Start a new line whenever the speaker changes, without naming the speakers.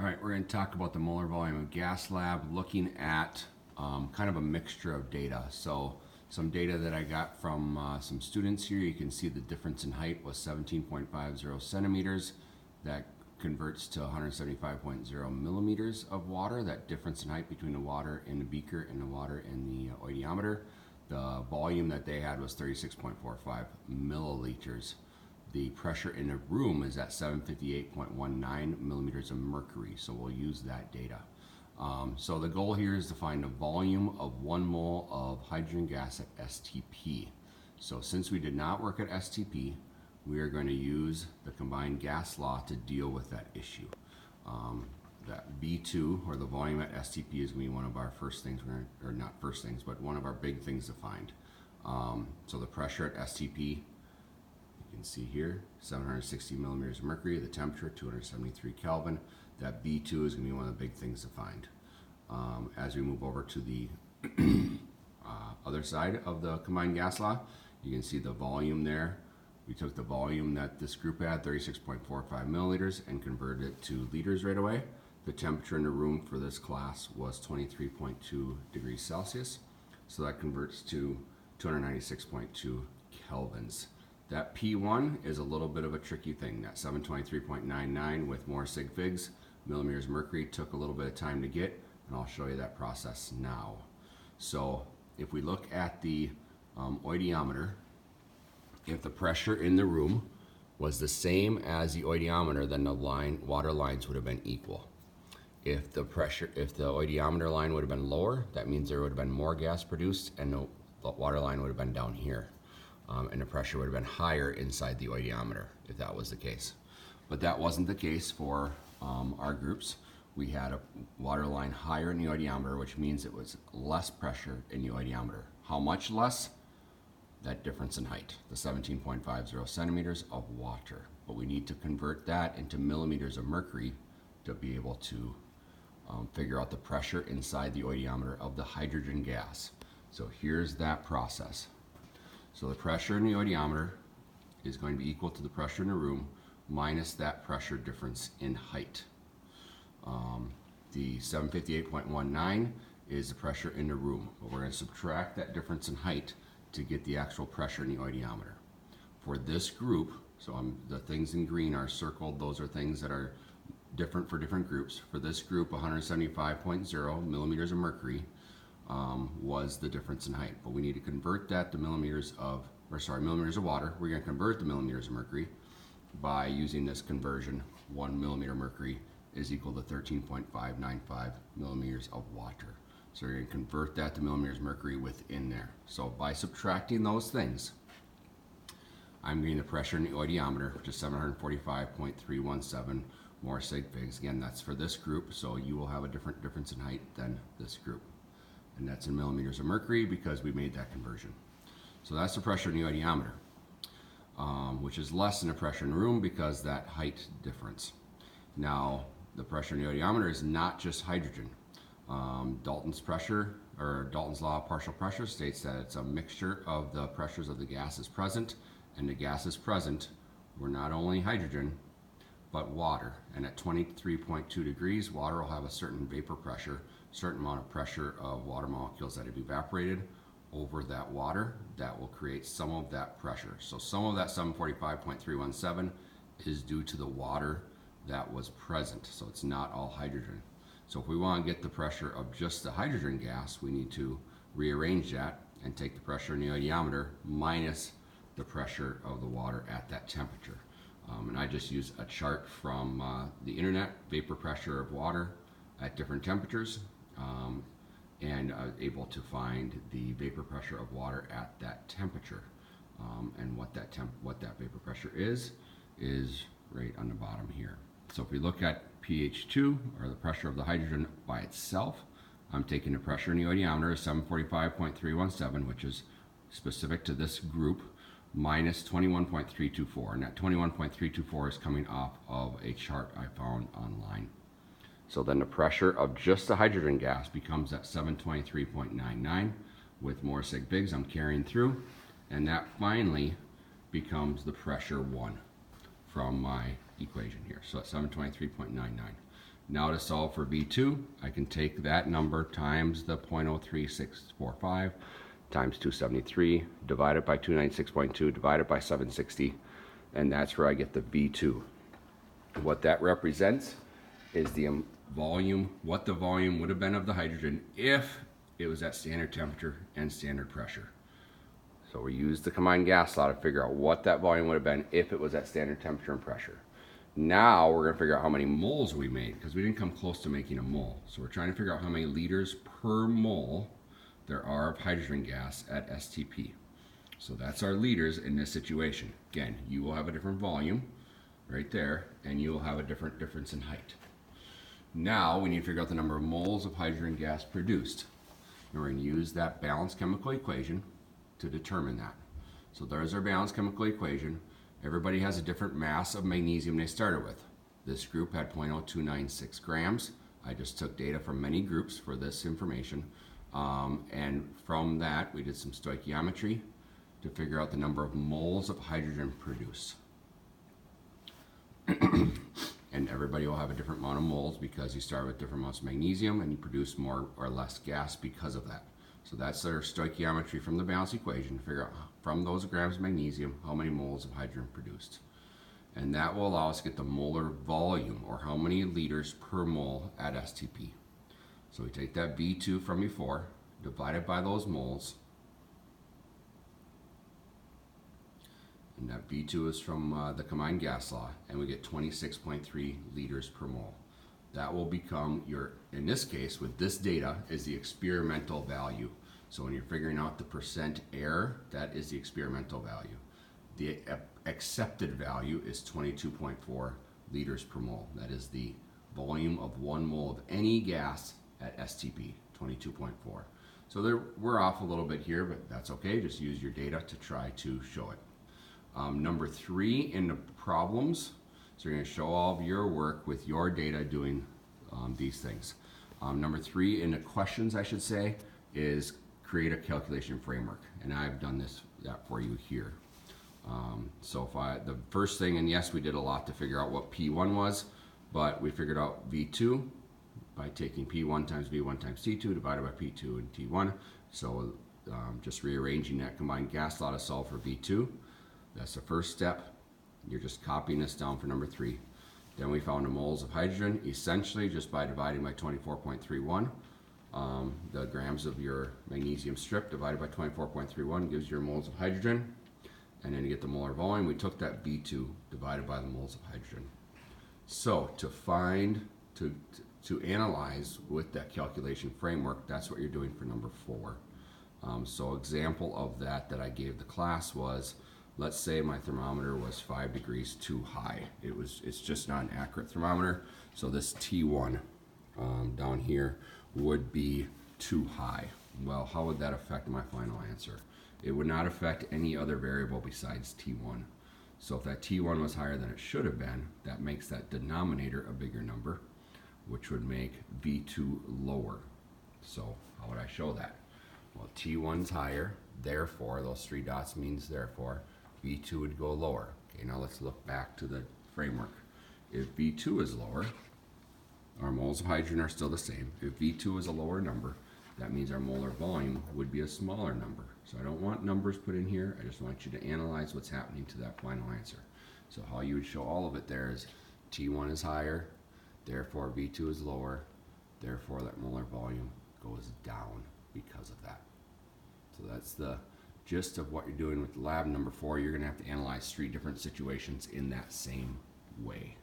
All right, we're going to talk about the molar volume of gas lab, looking at kind of a mixture of data. So some data that I got from some students here, you can see the difference in height was 17.50 centimeters. That converts to 175.0 millimeters of water, that difference in height between the water in the beaker and the water in the oidiometer. The volume that they had was 36.45 milliliters. The pressure in a room is at 758.19 millimeters of mercury, so we'll use that data. So the goal here is to find the volume of 1 mole of hydrogen gas at STP. So since we did not work at STP, we are going to use the combined gas law to deal with that issue. That B2, or the volume at STP, is going to be one of our first things, or not first things, but one of our big things to find. So the pressure at STP, you can see here, 760 millimeters of mercury, the temperature 273 Kelvin. That B2 is going to be one of the big things to find. As we move over to the other side of the combined gas law, you can see the volume there. We took the volume that this group had, 36.45 milliliters, and converted it to liters right away. The temperature in the room for this class was 23.2 degrees Celsius, so that converts to 296.2 kelvins. That P1 is a little bit of a tricky thing. That 723.99 with more sig figs, millimeters mercury, took a little bit of time to get, and I'll show you that process now. So if we look at the oidiometer, if the pressure in the room was the same as the oidiometer, then the water lines would have been equal. If the oidiometer line would have been lower, that means there would have been more gas produced, and the water line would have been down here. And the pressure would have been higher inside the oidiometer if that was the case. But that wasn't the case for our groups. We had a water line higher in the oidiometer, which means it was less pressure in the oidiometer. How much less? That difference in height, the 17.50 centimeters of water. But we need to convert that into millimeters of mercury to be able to figure out the pressure inside the oidiometer of the hydrogen gas. So here's that process. So the pressure in the oidiometer is going to be equal to the pressure in the room minus that pressure difference in height. The 758.19 is the pressure in the room, but we're going to subtract that difference in height to get the actual pressure in the oidiometer. For this group, so the things in green are circled, those are things that are different for different groups. For this group, 175.0 millimeters of mercury was the difference in height, but we need to convert that to millimeters of water. We're going to convert the millimeters of mercury by using this conversion. 1 millimeter mercury is equal to 13.595 millimeters of water. So you're going to convert that to millimeters of mercury within there. So by subtracting those things, I'm getting the pressure in the oidiometer, which is 745.317 more sig figs. Again, that's for this group, so you will have a different difference in height than this group. And that's in millimeters of mercury because we made that conversion. So that's the pressure in the oidiometer, which is less than the pressure in the room because that height difference. Now, the pressure in the oidiometer is not just hydrogen. Dalton's pressure, or Dalton's law of partial pressure, states that it's a mixture of the pressures of the gases present, and the gases present were not only hydrogen, but water. And at 23.2 degrees, water will have a certain vapor pressure, certain amount of pressure of water molecules that have evaporated over that water that will create some of that pressure. So some of that 745.317 is due to the water that was present, so it's not all hydrogen. So if we want to get the pressure of just the hydrogen gas, we need to rearrange that and take the pressure in the oidiometer minus the pressure of the water at that temperature. And I just use a chart from the internet, vapor pressure of water at different temperatures, and I was able to find the vapor pressure of water at that temperature. And what that vapor pressure is right on the bottom here. So if we look at pH2, or the pressure of the hydrogen by itself, I'm taking the pressure in the oidiometer is 745.317, which is specific to this group, minus 21.324, and that 21.324 is coming off of a chart I found online. So then the pressure of just the hydrogen gas becomes at 723.99 with more sig figs I'm carrying through, and that finally becomes the pressure 1 from my equation here. So at 723.99. Now to solve for V2, I can take that number times the 0.03645 times 273, divided by 296.2, divided by 760, and that's where I get the V2. What that represents is the volume, what the volume would have been of the hydrogen if it was at standard temperature and standard pressure. So we use the combined gas law to figure out what that volume would have been if it was at standard temperature and pressure. Now we're going to figure out how many moles we made, because we didn't come close to making a mole. So we're trying to figure out how many liters per mole there are of hydrogen gas at STP. So that's our liters in this situation. Again, you will have a different volume right there, and you will have a different difference in height. Now we need to figure out the number of moles of hydrogen gas produced. And we're going to use that balanced chemical equation to determine that. So there's our balanced chemical equation. Everybody has a different mass of magnesium they started with. This group had 0.0296 grams. I just took data from many groups for this information. And from that, we did some stoichiometry to figure out the number of moles of hydrogen produced. And everybody will have a different amount of moles because you start with different amounts of magnesium and you produce more or less gas because of that. So that's our stoichiometry from the balanced equation to figure out from those grams of magnesium how many moles of hydrogen produced. And that will allow us to get the molar volume, or how many liters per mole at STP. So we take that V2 from before, divide it by those moles, and that V2 is from the combined gas law, and we get 26.3 liters per mole. That will become your, in this case, with this data, is the experimental value. So when you're figuring out the percent error, that is the experimental value. The accepted value is 22.4 liters per mole. That is the volume of 1 mole of any gas at STP, 22.4. So we're off a little bit here, but that's okay. Just use your data to try to show it. Number 3 in the problems, so you're going to show all of your work with your data doing these things. Number 3 in the questions, I should say, is create a calculation framework, and I've done that for you here. So the first thing, and yes, we did a lot to figure out what P1 was, but we figured out V2 by taking P1 times V1 times T2 divided by P2 and T1. So just rearranging that combined gas law to solve for V2. That's the first step. You're just copying this down for number 3. Then we found the moles of hydrogen, essentially just by dividing by 24.31. The grams of your magnesium strip divided by 24.31 gives your moles of hydrogen. And then you get the molar volume. We took that V2 divided by the moles of hydrogen. So to analyze with that calculation framework, that's what you're doing for number 4. So example of that I gave the class was, let's say my thermometer was 5 degrees too high. It's just not an accurate thermometer. So this T1 down here would be too high. Well, how would that affect my final answer? It would not affect any other variable besides T1. So if that T1 was higher than it should have been, that makes that denominator a bigger number, which would make V2 lower. So how would I show that? Well, T1's higher, therefore, those 3 dots means therefore, V2 would go lower. Okay, now let's look back to the framework. If V2 is lower, our moles of hydrogen are still the same. If V2 is a lower number, that means our molar volume would be a smaller number. So I don't want numbers put in here. I just want you to analyze what's happening to that final answer. So how you would show all of it there is T1 is higher, therefore V2 is lower, therefore that molar volume goes down because of that. So that's the gist of what you're doing with the lab. Number 4, you're going to have to analyze 3 different situations in that same way.